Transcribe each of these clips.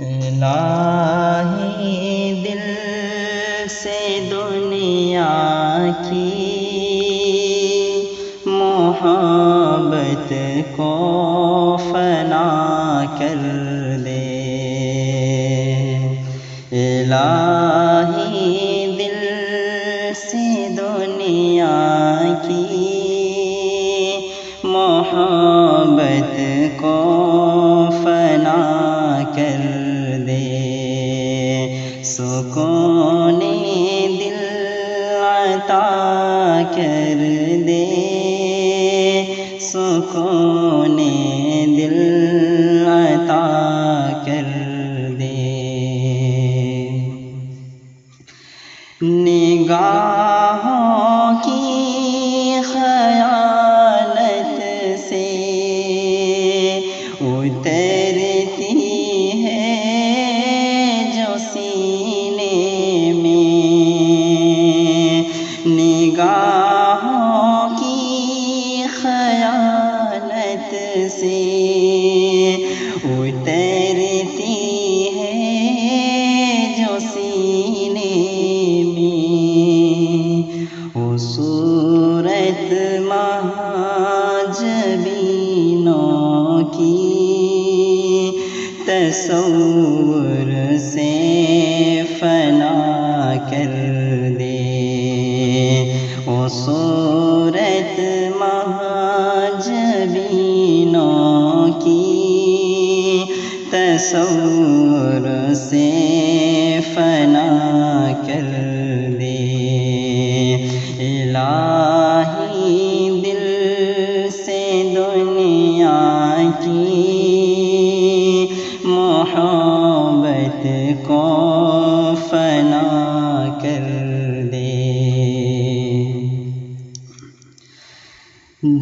الہی دل سے دنیا کی محبت کو فنا کر دے، الہی دل سے دنیا کی محبت کو فنا کر دے، سکون دل عطا کر دے، سکون دل عطا کر دے، نگاہوں کی خیانت سے اترتی ہے جو سینے میں، نگاہوں کی خیانت سے اترتی ہے جو سینے میں، وہ صورت مہاجبینوں کی تصور سے فنا کر دے، وہ صورت مہاجبینوں کی تصور سے فنا کر دے، الہی دل سے دنیا کی محبت کو فنا کر دے،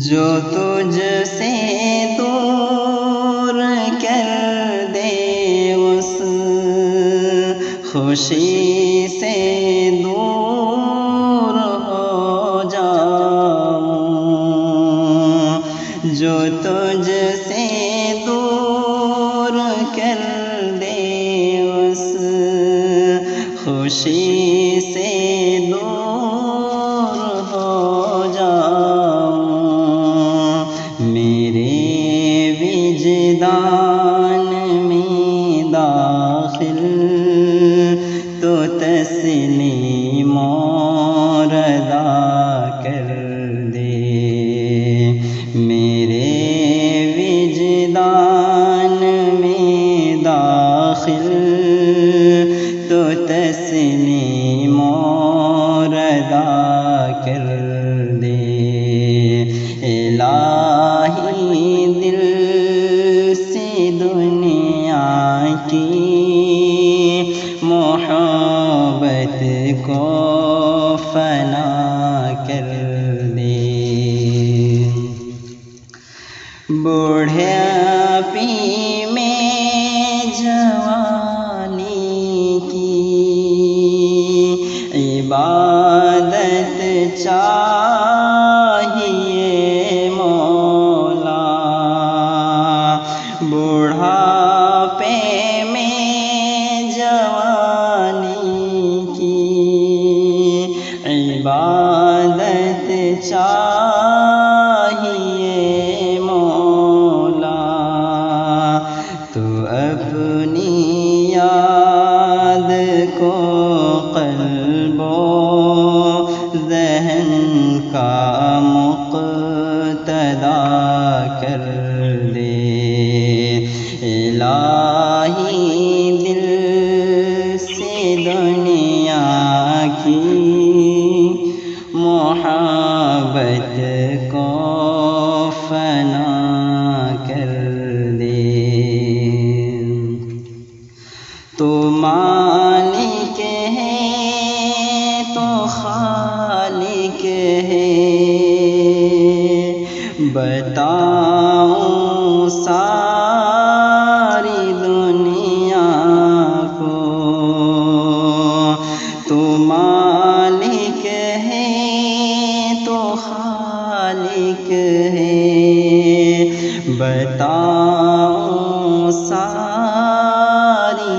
جو تجھ سے دور کر دے اس خوشی سے دور ہو جاؤں، جو تجھ سے دور کر دے اس خوشی سے دور ہو جاؤں، میرے وجدان میں داخل تو تسلیم و رضا کر دے، میرے وجدان میں داخل تو تسلیم و رضا کر دے، الہی دل سے دنیا کی محبت کو فنا کر دے، بوڑھاپی میں جوانی کی عبادت چاہیے مولا، بوڑھاپے میں جوانی کی عبادت چاہیے مولا، تو اپنی یاد کو قلب و ذہن کا مقتدا کر دے، الہی دل سے دنیا کی محبت کو فنا کر دے، تو مالک ہے تو خالق ہے، بتاؤں ساری دنیا کو، تو مالک ہے تو خالق ہے، بتاؤں ساری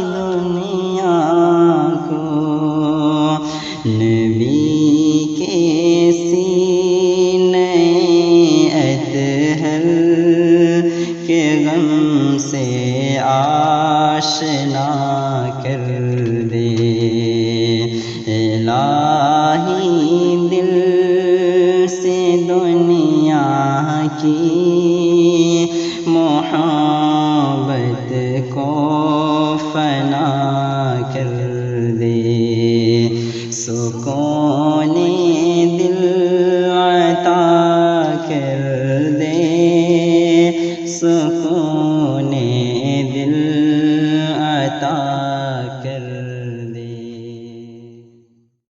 کے غم سے آشنا کر دے الہی دل سے دنیا کی